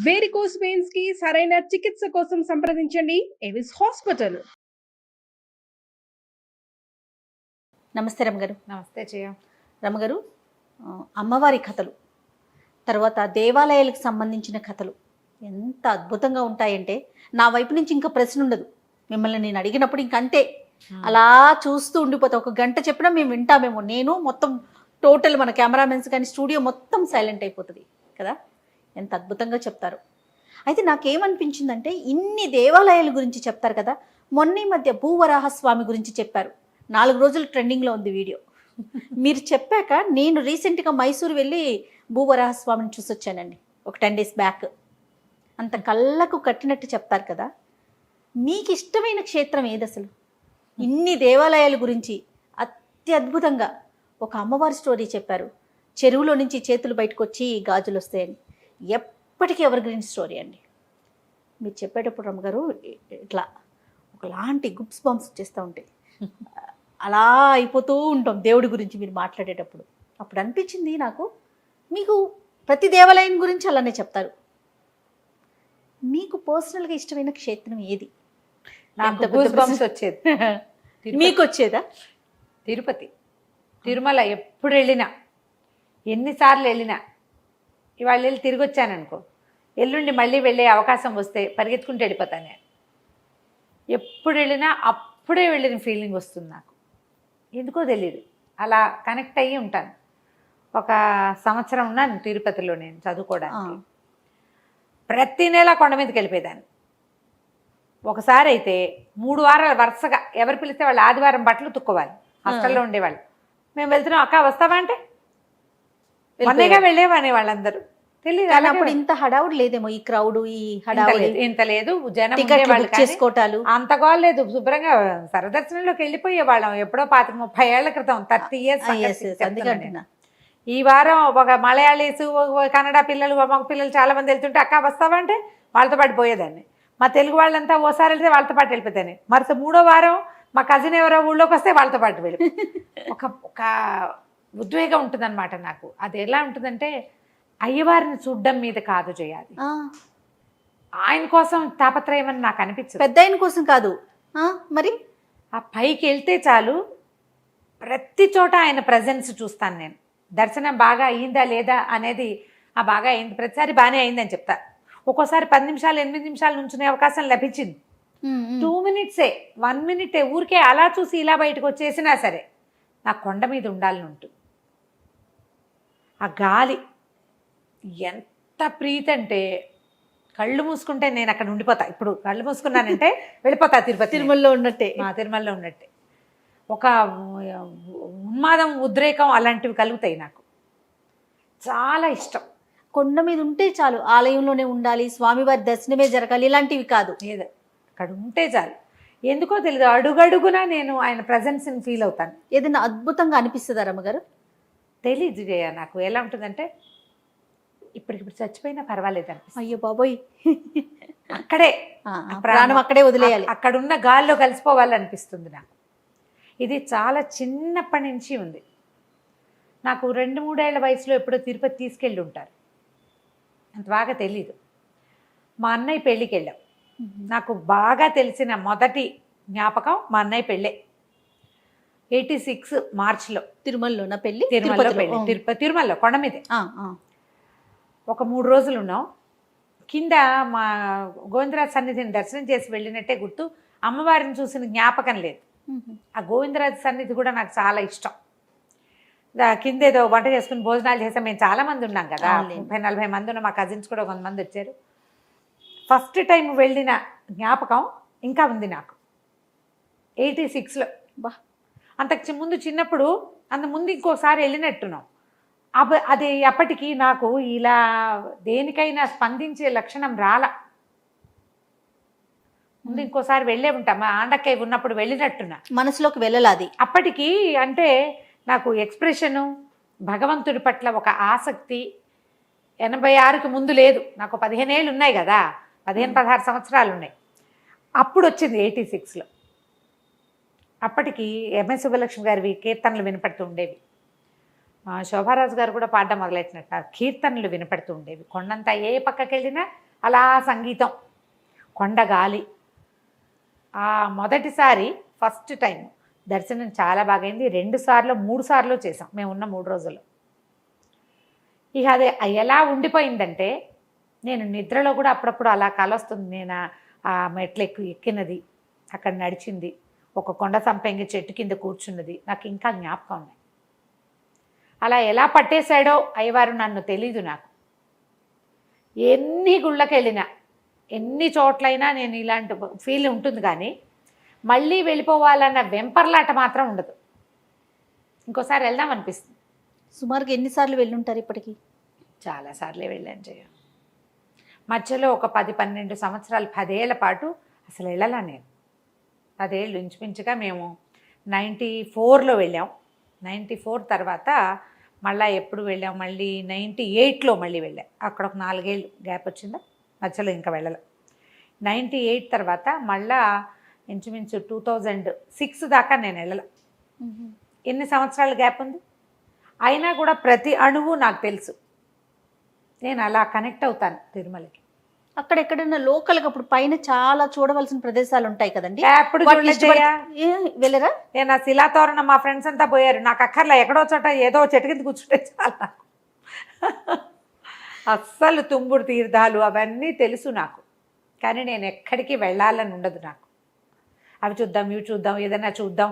Varicose veins కి సరైన చికిత్స కోసం సంప్రదించండి ఎవిస్ హాస్పిటల్. నమస్తే రమగారు. నమస్తే జయ. రమగారు, అమ్మవారి కథలు, తర్వాత దేవాలయాలకు సంబంధించిన కథలు ఎంత అద్భుతంగా ఉంటాయంటే నా వైపు నుంచి ఇంకా ప్రశ్న ఉండదు. మిమ్మల్ని నేను అడిగినప్పుడు ఇంకంతే అలా చూస్తూ ఉండిపోతా. ఒక గంట చెప్పినా మేము వింటామేమో. నేను మొత్తం టోటల్ మన కెమెరామెన్స్ కానీ స్టూడియో మొత్తం సైలెంట్ అయిపోతుంది కదా, ఎంత అద్భుతంగా చెప్తారు. అయితే నాకేమనిపించిందంటే ఇన్ని దేవాలయాల గురించి చెప్తారు కదా, మొన్న ఈ మధ్య భూవరాహస్వామి గురించి చెప్పారు. 4 రోజులు ట్రెండింగ్లో ఉంది వీడియో. మీరు చెప్పాక నేను రీసెంట్గా మైసూరు వెళ్ళి భూవరాహస్వామిని చూసొచ్చానండి, ఒక 10 days బ్యాక్. అంత కళ్ళకు కట్టినట్టు చెప్తారు కదా. మీకు ఇష్టమైన క్షేత్రం ఏది అసలు? ఇన్ని దేవాలయాల గురించి అత్యద్భుతంగా ఒక అమ్మవారి స్టోరీ చెప్పారు. చెరువులో నుంచి చేతులు బయటకు వచ్చి గాజులు వస్తాయని. ఎప్పటికీ ఎవర్ గ్రీన్ స్టోరీ అండి. మీరు చెప్పేటప్పుడు రమ్మగారు ఇట్లా ఒకలాంటి గుప్స్ బాంబ్స్ వచ్చేస్తూ ఉంటాయి. అలా అయిపోతూ ఉంటాం దేవుడి గురించి మీరు మాట్లాడేటప్పుడు. అప్పుడు అనిపించింది నాకు, మీకు ప్రతి దేవాలయం గురించి అలానే చెప్తారు. మీకు పర్సనల్గా ఇష్టమైన క్షేత్రం ఏది? నాకు గూస్ బంప్స్ వచ్చేది. మీకు వచ్చేదా? తిరుపతి, తిరుమల. ఎప్పుడు వెళ్ళినా, ఎన్నిసార్లు వెళ్ళినా, ఇవాళ వెళ్ళి తిరిగి వచ్చాననుకో, ఎల్లుండి మళ్ళీ వెళ్ళే అవకాశం వస్తే పరిగెత్తుకుంటూ వెళ్ళిపోతాను నేను. ఎప్పుడు వెళ్ళినా అప్పుడే వెళ్ళిన ఫీలింగ్ వస్తుంది నాకు. ఎందుకో తెలియదు, అలా కనెక్ట్ అయ్యి ఉంటాను. ఒక సంవత్సరం ఉన్నాను తిరుపతిలో నేను చదువుకోవడానికి. ప్రతి నెల కొండ మీదకి వెళ్ళిపోయేదాన్ని. ఒకసారి అయితే 3 వారాలు వరుసగా ఎవరు పిలిస్తే వాళ్ళు ఆదివారం బట్టలు తుక్కోవాలి. హాస్టల్లో ఉండేవాళ్ళు. మేము వెళ్తున్నాం, అక్క వస్తావా అంటే మొన్నగా వెళ్ళేవాని వాళ్ళందరూ. తెలియదు అప్పుడు ఇంత హడావుడు లేదేమో, ఈ క్రౌడ్, ఈ హడావుడు ఇంత లేదు. జనం చేసుకోవటాలు అంత గోలేదు. శుభ్రంగా సరదర్శనంలోకి వెళ్ళిపోయే వాళ్ళం. ఎప్పుడో 25-30 ఏళ్ల క్రితం, 30 years. ఈ వారం ఒక మలయాళీస్, కన్నడ పిల్లలు, మగ పిల్లలు చాలా మంది వెళ్తుంటే అక్క వస్తావా అంటే వాళ్ళతో పాటు పోయేదాన్ని. మా తెలుగు వాళ్ళంతా ఓసారి వెళ్తే వాళ్ళతో పాటు వెళ్ళిపోతాను. మరుస 3వ వారం మా కజిన్ ఎవరో ఊళ్ళోకి వస్తే వాళ్ళతో పాటు వెళ్ళి ఒక ఉద్వేగం ఉంటుంది అనమాట నాకు. అది ఎలా ఉంటుందంటే, అయ్యవారిని చూడ్డం మీద కాదు చేయాలి, ఆయన కోసం తాపత్రయం అని నాకు అనిపించదు. పెద్ద ఆయన కోసం కాదు మరి. ఆ పైకి వెళ్తే చాలు, ప్రతి చోట ఆయన ప్రజెన్స్ చూస్తాను నేను. దర్శనం బాగా అయ్యిందా లేదా అనేది, బాగా అయింది, ప్రతిసారి బాగానే అయిందని చెప్తా. ఒక్కోసారి 10 నిమిషాలు 8 నిమిషాలు నుంచునే అవకాశం లభించింది. 2 minutes 1 minute ఊరికే అలా చూసి ఇలా బయటకు వచ్చేసినా సరే నాకు కొండ మీద ఉండాలని ఉంటుంది. ఆ గాలి ఎంత ప్రీతి అంటే, కళ్ళు మూసుకుంటే నేను అక్కడ ఉండిపోతా. ఇప్పుడు కళ్ళు మూసుకున్నానంటే వెళ్ళిపోతా తిరుపతి. తిరుమలలో ఉన్నట్టే. తిరుమలలో ఉన్నట్టే. ఒక ఉన్మాదం, ఉద్రేకం అలాంటివి కలుగుతాయి నాకు. చాలా ఇష్టం. కొండ మీద ఉంటే చాలు, ఆలయంలోనే ఉండాలి, స్వామివారి దర్శనమే జరగాలి, ఇలాంటివి కాదు. ఏదో అక్కడ ఉంటే చాలు. ఎందుకో తెలియదు, అడుగడుగునా నేను ఆయన ప్రజెన్స్ని ఫీల్ అవుతాను. ఏదైనా అద్భుతంగా అనిపిస్తుందా రమ్మగారు? తెలీదు జయ. నాకు ఎలా ఉంటుందంటే, ఇప్పటికిప్పుడు చచ్చిపోయినా పర్వాలేదు అనిపిస్తుంది. అయ్యో బాబోయ్, అక్కడే ప్రాణం అక్కడే వదిలేయాలి, అక్కడున్న గాల్లో కలిసిపోవాలనిపిస్తుంది నాకు. ఇది చాలా చిన్నప్పటి నుంచి ఉంది నాకు. 2-3 ఏళ్ల వయసులో ఎప్పుడో తిరుపతి తీసుకెళ్ళి ఉంటారు, అంత బాగా తెలీదు. మా అన్నయ్య పెళ్ళికి వెళ్ళాం. నాకు బాగా తెలిసిన మొదటి జ్ఞాపకం మా అన్నయ్య పెళ్ళే. 86 మార్చిలో తిరుమలలో నా పెళ్ళి. తిరుమలలో కొండ మీదే. ఒక 3 రోజులు ఉన్నాం. కింద మా గోవిందరాజు సన్నిధిని దర్శనం చేసి వెళ్ళినట్టే గుర్తు. అమ్మవారిని చూసిన జ్ఞాపకం లేదు. ఆ గోవిందరాజు సన్నిధి కూడా నాకు చాలా ఇష్టం. కింద ఏదో వంట చేసుకుని భోజనాలు చేసాం. మేము చాలా మంది ఉన్నాం కదా, 30-40 మంది ఉన్నాం. మా కజిన్స్ కూడా కొంతమంది వచ్చారు. ఫస్ట్ టైం వెళ్ళిన జ్ఞాపకం ఇంకా ఉంది నాకు 86లో. అంతకు ముందు చిన్నప్పుడు, అంత ముందు ఇంకోసారి వెళ్ళినట్టున్నాం. అది అప్పటికి నాకు ఇలా దేనికైనా స్పందించే లక్షణం రాల. ముందు ఇంకోసారి వెళ్ళే ఉంటాం, మా ఆండక్కయ్య ఉన్నప్పుడు వెళ్ళినట్టున్నా, మనసులోకి వెళ్ళాలి. అప్పటికి అంటే నాకు ఎక్స్ప్రెషను, భగవంతుడి పట్ల ఒక ఆసక్తి 86కి ముందు లేదు. నాకు 15 ఏళ్ళు ఉన్నాయి కదా, 15-16 సంవత్సరాలు ఉన్నాయి. అప్పుడు వచ్చింది 86లో. అప్పటికి ఎంఎస్ సుబ్బలక్ష్మి గారివి కీర్తనలు వినపడుతూ ఉండేవి. శోభారాజు గారు కూడా పాడడం మొదలెట్టినట్టు కీర్తనలు వినపడుతూ ఉండేవి. కొండంతా ఏ పక్కకి వెళ్ళినా అలా సంగీతం, కొండ గాలి. ఆ మొదటిసారి ఫస్ట్ టైం దర్శనం చాలా బాగా అయింది. 2 సార్లు 3 సార్లు చేసాం మేము ఉన్న 3 రోజులు. ఇక అది ఎలా ఉండిపోయిందంటే నేను నిద్రలో కూడా అప్పుడప్పుడు అలా కల వస్తుంది. నేను ఆ మెట్లు ఎక్కినది, అక్కడ నడిచింది, ఒక కొండ సంపెంగ చెట్టు కింద కూర్చున్నది నాకు ఇంకా జ్ఞాపకం ఉన్నాయి. అలా ఎలా పట్టేశాడో అయ్యవారు నన్ను తెలీదు. నాకు ఎన్ని గుళ్ళకి వెళ్ళినా ఎన్ని చోట్లైనా నేను ఇలాంటి ఫీల్ ఉంటుంది, కానీ మళ్ళీ వెళ్ళిపోవాలన్న వెంపర్లాట మాత్రం ఉండదు. ఇంకోసారి వెళ్దాం అనిపిస్తుంది. సుమారుగా ఎన్నిసార్లు వెళ్ళుంటారు ఇప్పటికి? చాలాసార్లే వెళ్ళాను జయ. మధ్యలో ఒక 10-12 సంవత్సరాలు 10 ఏళ్ల పాటు అసలు వెళ్ళాలా నేను. 10 ఏళ్ళు ఇంచుమించుగా మేము 94లో వెళ్ళాం. 94 తర్వాత మళ్ళీ ఎప్పుడు వెళ్ళాం, మళ్ళీ 98లో మళ్ళీ వెళ్ళాం. అక్కడ ఒక 4 ఏళ్ళు గ్యాప్ వచ్చిందా, మధ్యలో ఇంకా వెళ్ళాలి. 98 తర్వాత మళ్ళా ఇంచుమించు 2006 దాకా నేను వెళ్ళాలి. ఎన్ని సంవత్సరాల గ్యాప్ ఉంది, అయినా కూడా ప్రతి అణువు నాకు తెలుసు. నేను అలా కనెక్ట్ అవుతాను తిరుమలకి. అక్కడ ఎక్కడైనా లోకల్గా అప్పుడు పైన చాలా చూడవలసిన ప్రదేశాలు ఉంటాయి కదండి, ఎప్పుడు వెళ్ళరా? నేను ఆ శిలాతోరణం మా ఫ్రెండ్స్ అంతా పోయారు, నాకు అక్కర్లా, ఎక్కడో చోట ఏదో చెట్టు కింద కూర్చుంటే చాలు నాకు. అస్సలు తుంబుడు తీర్థాలు అవన్నీ తెలుసు నాకు, కానీ నేను ఎక్కడికి వెళ్ళాలని ఉండదు నాకు. అవి చూద్దాం, ఇవి చూద్దాం, ఏదైనా చూద్దాం,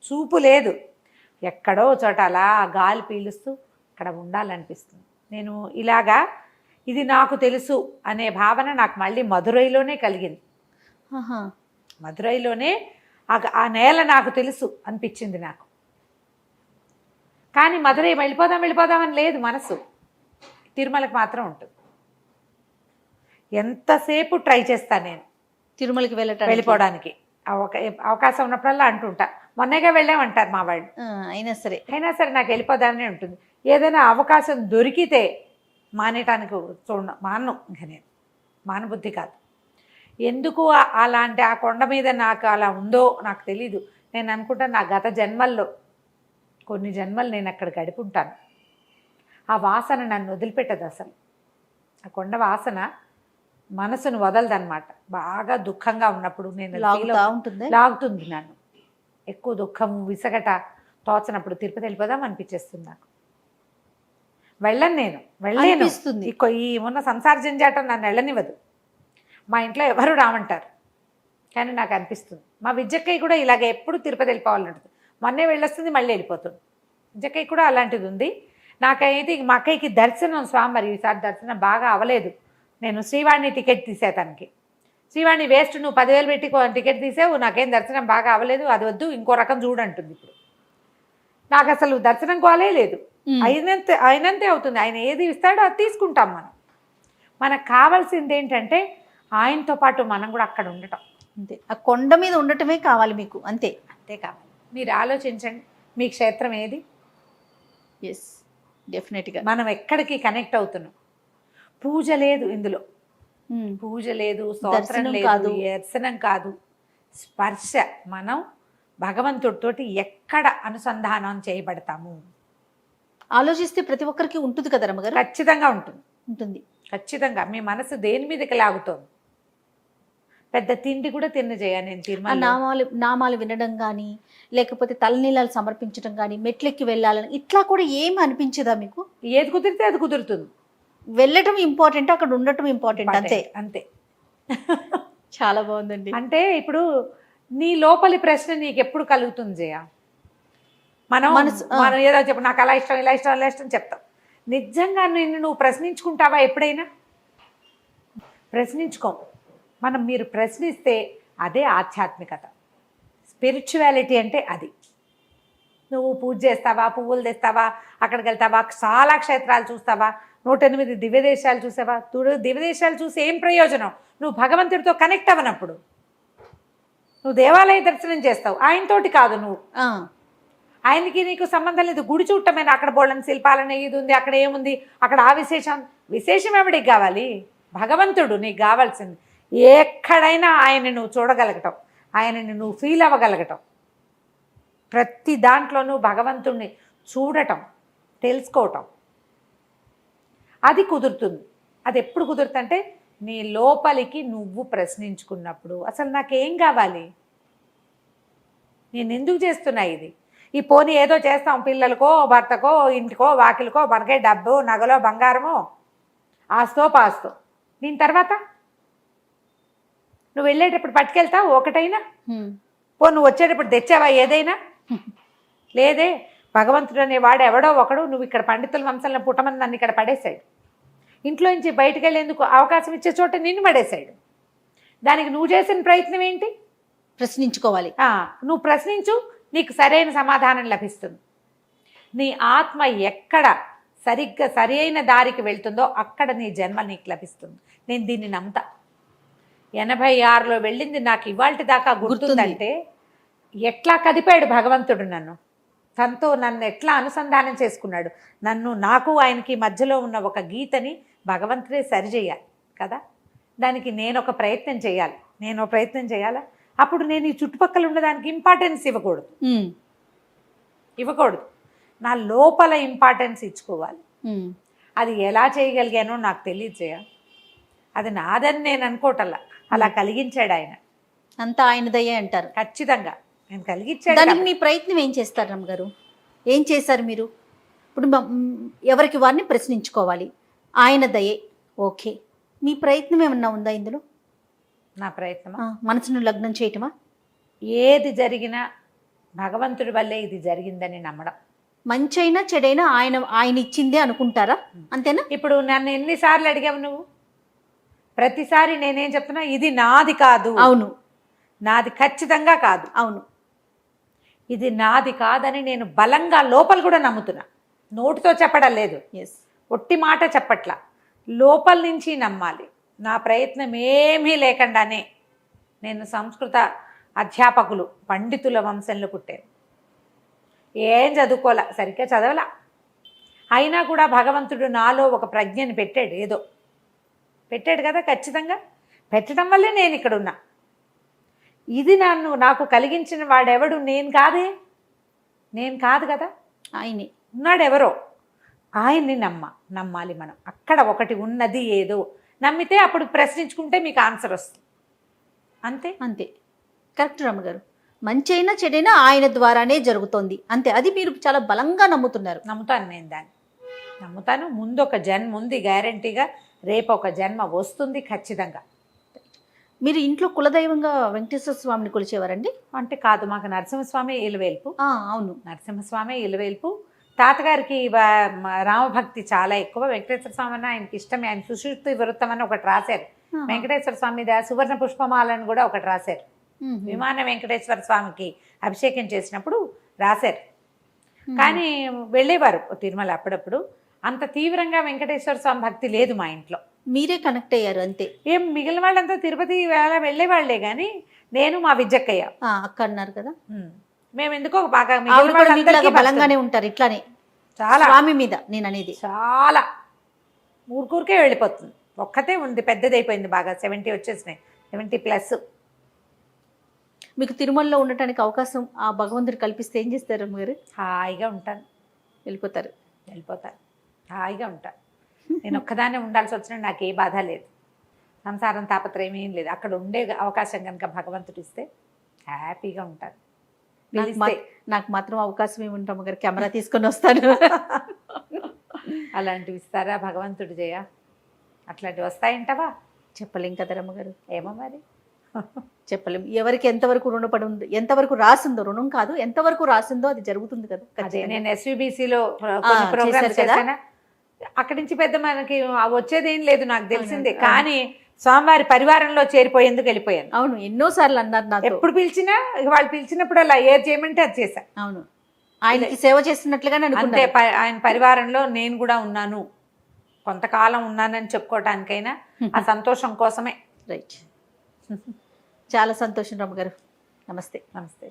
చూపు లేదు. ఎక్కడో చోట అలా గాలి పీలుస్తూ అక్కడ ఉండాలనిపిస్తుంది. నేను ఇలాగా ఇది నాకు తెలుసు అనే భావన నాకు మళ్ళీ మధురైలోనే కలిగింది. మధురైలోనే ఆ నేల నాకు తెలుసు అనిపించింది నాకు. కానీ మధురై వెళ్ళిపోదామని లేదు మనసు, తిరుమలకి మాత్రం ఉంటుంది. ఎంతసేపు ట్రై చేస్తాను నేను తిరుమలకి వెళ్ళిపోవడానికి. అవకాశం ఉన్నప్పుడల్లా అంటుంటా, మొన్నగా వెళ్ళామంటారు మా వాళ్ళు. అయినా సరే నాకు వెళ్ళిపోదామనే ఉంటుంది. ఏదైనా అవకాశం దొరికితే మానేటానికి మాను. ఇంకా నేను మానబుద్ధి కాదు. ఎందుకు అలాంటి ఆ కొండ మీద నాకు అలా ఉందో నాకు తెలీదు. నేను అనుకుంటాను నా గత జన్మల్లో కొన్ని జన్మలు నేను అక్కడ గడుపుంటాను. ఆ వాసన నన్ను వదిలిపెట్టదు అసలు. ఆ కొండ వాసన మనసును వదలదన్నమాట. బాగా దుఃఖంగా ఉన్నప్పుడు నేను లాగుతుంది నన్ను. ఎక్కువ దుఃఖము విసగట తోచనప్పుడు తిరుపతి వెళ్ళిపోదాం అనిపించేస్తుంది నాకు. వెళ్ళలేను. ఈ ఉన్న సంసార జంజాటం నన్ను వెళ్ళనివ్వదు. మా ఇంట్లో ఎవరు రామంటారు, కానీ నాకు అనిపిస్తుంది. మా విద్యక్కయ్య కూడా ఇలాగ ఎప్పుడు తిరుపతి వెళ్ళిపోవాలంటుంది. మొన్నే వెళ్ళొస్తుంది, మళ్ళీ వెళ్ళిపోతుంది. విద్యక్కయ్య కూడా అలాంటిది ఉంది. నాకైతే మా అక్కయ్యకి దర్శనం స్వామివారి ఈసారి దర్శనం బాగా అవ్వలేదు. నేను శ్రీవాణి టికెట్ తీసే తనకి. శ్రీవాణి వేస్ట్, నువ్వు 10,000 పెట్టి టికెట్ తీసావు, నాకేం దర్శనం బాగా అవ్వలేదు, అది వద్దు, ఇంకో రకం చూడంటుంది. ఇప్పుడు నాకు అసలు దర్శనం కోలే లేదు. అయినంతే అవుతుంది. ఆయన ఏది ఇస్తాడో అది తీసుకుంటాం మనం. మనకు కావాల్సింది ఏంటంటే ఆయనతో పాటు మనం కూడా అక్కడ ఉండటం. అంతే, ఆ కొండ మీద ఉండటమే కావాలి మీకు. అంతే కావాలి. మీరు ఆలోచించండి, మీ క్షేత్రం ఏది? ఎస్, డెఫినెట్గా. మనం ఎక్కడికి కనెక్ట్ అవుతున్నాం? పూజ లేదు ఇందులో, పూజ లేదు, స్తోత్రం లేదు, దర్శనం కాదు, స్పర్శ. మనం భగవంతుడితోటి ఎక్కడ అనుసంధానం చేయబడతాము ఆలోచిస్తే ప్రతి ఒక్కరికి ఉంటుంది కదా రమ్మగారు. ఖచ్చితంగా ఉంటుంది. ఖచ్చితంగా మీ మనసు దేని మీదకి లాగుతోంది. పెద్ద తిండి కూడా తిన్నజేయ నేను తిరుమల నామాలు వినడం కానీ, లేకపోతే తలనీలాలు సమర్పించడం కానీ, మెట్లెక్కి వెళ్ళాలని ఇట్లా కూడా ఏమి అనిపించదా మీకు? ఏది కుదిరితే అది కుదురుతుంది. వెళ్ళటం ఇంపార్టెంట్, అక్కడ ఉండటం ఇంపార్టెంట్. అంతే. చాలా బాగుందండి. అంటే ఇప్పుడు నీ లోపలి ప్రశ్న నీకు ఎప్పుడు కలుగుతుంది జయ? మనం ఏదో చెప్పు, నాకు అలా ఇష్టం, ఇలా ఇష్టం, అలా ఇష్టం చెప్తాం. నిజంగా నువ్వు ప్రశ్నించుకుంటావా ఎప్పుడైనా? ప్రశ్నించుకో. మీరు ప్రశ్నిస్తే అదే ఆధ్యాత్మికత. స్పిరిచువాలిటీ అంటే అది. నువ్వు పూజ చేస్తావా, పువ్వులు తెస్తావా, అక్కడికి వెళ్తావా, చాలా క్షేత్రాలు చూస్తావా, 108 దివ్యదేశాలు చూసావా? దివ్యదేశాలు చూసి ఏం ప్రయోజనం? నువ్వు భగవంతుడితో కనెక్ట్ అవ్వనప్పుడు. నువ్వు దేవాలయ దర్శనం చేస్తావు, ఆయనతోటి కాదు. నువ్వు ఆయనకి నీకు సంబంధం లేదు. గుడి చూడటమేనా? అక్కడ బోళ్ళని శిల్పాలని ఇది ఉంది, అక్కడ ఏముంది, అక్కడ ఆ విశేషం ఎవడికి కావాలి? భగవంతుడు నీకు కావాల్సింది. ఎక్కడైనా ఆయన్ని నువ్వు చూడగలగటం, ఆయనని నువ్వు ఫీల్ అవ్వగలగటం, ప్రతి దాంట్లోనూ భగవంతుడిని చూడటం, తెలుసుకోవటం, అది కుదురుతుంది. అది ఎప్పుడు కుదురుతుందంటే నీ లోపలికి నువ్వు ప్రశ్నించుకున్నప్పుడు అసలు నాకేం కావాలి, నేను ఎందుకు చేస్తున్నా ఇది, ఈ పోనీ ఏదో చేస్తాం పిల్లలకో భర్తకో ఇంటికో వాకిలకో మనకే డబ్బు నగలో బంగారమో ఆస్తో పాస్తో, దీని తర్వాత నువ్వు వెళ్ళేటప్పుడు పట్టుకెళ్తావు ఒకటైనా, నువ్వు వచ్చేటప్పుడు తెచ్చావా ఏదైనా, లేదే భగవంతుడు అనేవాడు ఎవడో ఒకడు నువ్వు ఇక్కడ పండితుల వంశంలో పుట్టమని నన్ను ఇక్కడ పడేశాడు, ఇంట్లో నుంచి బయటకు వెళ్ళేందుకు అవకాశం ఇచ్చే చోట నిన్ను పడేశాడు, దానికి నువ్వు చేసిన ప్రయత్నం ఏంటి, ప్రశ్నించుకోవాలి. నువ్వు ప్రశ్నించు, నీకు సరైన సమాధానం లభిస్తుంది. నీ ఆత్మ ఎక్కడ సరిగ్గా సరి అయిన దారికి వెళ్తుందో అక్కడ నీ జన్మ నీకు లభిస్తుంది. నేను దీన్ని నమ్ముతా. 86లో వెళ్ళింది నాకు ఇవాళ దాకా గుర్తుందంటే ఎట్లా కదిపాడు భగవంతుడు నన్ను, తనతో నన్ను ఎట్లా అనుసంధానం చేసుకున్నాడు, నాకు ఆయనకి మధ్యలో ఉన్న ఒక గీతని భగవంతుడే సరిచేయాలి కదా, దానికి నేను ఒక ప్రయత్నం చేయాలా, అప్పుడు నేను ఈ చుట్టుపక్కల ఉన్నదానికి ఇంపార్టెన్స్ ఇవ్వకూడదు, నా లోపల ఇంపార్టెన్స్ ఇచ్చుకోవాలి. అది ఎలా చేయగలిగానో నాకు తెలియదు, అది నాదని నేను అనుకోవటల్లా, అలా కలిగించాడు ఆయన, అంతా ఆయనదయ్యే అంటారు. ఖచ్చితంగా నేను కలిగించాడు. దానికి మీ ప్రయత్నం ఏం చేస్తారు రమ్మగారు, ఏం చేశారు మీరు? ఇప్పుడు ఎవరికి వారిని ప్రశ్నించుకోవాలి, ఆయన దయే, ఓకే, మీ ప్రయత్నం ఏమన్నా ఉందా ఇందులో? నా ప్రయత్నం మనసును లగ్నం చేయటమా? ఏది జరిగినా భగవంతుడి వల్లే ఇది జరిగిందని నమ్మడం. మంచైనా చెడైనా ఆయన ఇచ్చిందే అనుకుంటారా, అంతేనా? ఇప్పుడు నన్ను ఎన్నిసార్లు అడిగావు నువ్వు, ప్రతిసారి నేనేం చెప్తున్నా, ఇది నాది కాదు. అవును, నాది ఖచ్చితంగా కాదు. అవును, ఇది నాది కాదని నేను బలంగా లోపల కూడా నమ్ముతున్నా, నోటితో చెప్పడం లేదు, ఒట్టి మాట చెప్పట్లా, లోపల నుంచి నమ్మాలి. నా ప్రయత్నం ఏమీ లేకుండానే నేను సంస్కృత అధ్యాపకులు పండితుల వంశంలో పుట్టాను, ఏం చదువుకోలే, సరిగ్గా చదవలా, అయినా కూడా భగవంతుడు నాలో ఒక ప్రజ్ఞని పెట్టాడు, ఏదో పెట్టాడు కదా, ఖచ్చితంగా పెట్టడం వల్లే నేను ఇక్కడ ఉన్నా. ఇది నాకు కలిగించిన వాడెవడు, నేను కాదు కదా, ఆయనే ఉన్నాడు, ఎవరో ఆయన్ని నమ్మాలి మనం. అక్కడ ఒకటి ఉన్నది ఏదో నమ్మితే అప్పుడు ప్రశ్నించుకుంటే మీకు ఆన్సర్ వస్తుంది. అంతే కరెక్ట్ రమ్మగారు. మంచైనా చెడైనా ఆయన ద్వారానే జరుగుతోంది, అంతే. అది మీరు చాలా బలంగా నమ్ముతున్నారు. నమ్ముతాను, నేను దాన్ని నమ్ముతాను. ముందు ఒక జన్మ ఉంది గ్యారంటీగా, రేపు ఒక జన్మ వస్తుంది ఖచ్చితంగా. మీరు ఇంట్లో కులదైవంగా వెంకటేశ్వర స్వామిని కొలిచేవారండి? అంటే కాదు, మాకు నరసింహస్వామి ఇలవేల్పు. అవును, నరసింహస్వామి ఇలవేల్పు. తాతగారికి రామభక్తి చాలా ఎక్కువ. వెంకటేశ్వర స్వామి అన్న ఆయనకి ఇష్టమే. ఆయన సుశృతి వృత్తం అని ఒకటి రాశారు. వెంకటేశ్వర స్వామి మీద సువర్ణ పుష్పమాలని కూడా ఒకటి రాశారు. విమాన వెంకటేశ్వర స్వామికి అభిషేకం చేసినప్పుడు రాశారు. కానీ వెళ్ళేవారు తిరుమల అప్పుడప్పుడు. అంత తీవ్రంగా వెంకటేశ్వర స్వామి భక్తి లేదు మా ఇంట్లో. మీరే కనెక్ట్ అయ్యారు అంతే. ఏం మిగిలిన వాళ్ళంతా తిరుపతి వెళ్ళేవాళ్లే కానీ నేను మా విజ్జక్కయ్య అక్క అన్నారు కదా, మేము ఎందుకో బాగా బలంగానే ఉంటారు. ఇట్లానే చాలా స్వామి మీద నేను అనేది చాలా ఊరికూరికే వెళ్ళిపోతుంది. ఒక్కతే ఉంది, పెద్దదైపోయింది బాగా, 70 వచ్చేసినాయి, 70+. మీకు తిరుమలలో ఉండటానికి అవకాశం ఆ భగవంతుడు కల్పిస్తే ఏం చేస్తారు మీరు? హాయిగా ఉంటాను. వెళ్ళిపోతారు, హాయిగా ఉంటాను. నేను ఒక్కదానే ఉండాల్సి వచ్చినా నాకు ఏ బాధ లేదు, సంసారం తాపత్రయం ఏం లేదు. అక్కడ ఉండే అవకాశం కనుక భగవంతుడు ఇస్తే హ్యాపీగా ఉంటాను. నాకు మాత్రం అవకాశం ఏముంటాం గారు, కెమెరా తీసుకొని వస్తాను. అలాంటివి ఇస్తారా భగవంతుడు? జయ అట్లాంటివి వస్తాయంటవా? చెప్పలేం కదా రమ్మగారు. ఏమో మరి చెప్పలేం. ఎవరికి ఎంతవరకు రుణపడి ఉంది, ఎంతవరకు రాసిందో, రుణం కాదు ఎంతవరకు రాసిందో అది జరుగుతుంది కదా. అదే నేను SVBCలో ప్రోగ్రామ్స్ చేశానా, అక్కడి నుంచి పెద్ద మనకి వచ్చేదేం లేదు నాకు తెలిసిందే. కానీ స్వామివారి పరివారంలో చేరిపోయేందుకు వెళ్ళిపోయాను. అవును, ఎన్నోసార్లు అన్నారు నాకు. ఎప్పుడు పిలిచినా వాళ్ళు పిలిచినప్పుడు అలా ఏది చేయమంటే అది చేశా. అవును, ఆయనకి సేవ చేస్తున్నట్లుగానే అంతే. ఆయన పరివారంలో నేను కూడా ఉన్నాను, కొంతకాలం ఉన్నానని చెప్పుకోవటానికైనా ఆ సంతోషం కోసమే. రైట్. చాలా సంతోషం రమ్మగారు. నమస్తే. నమస్తే.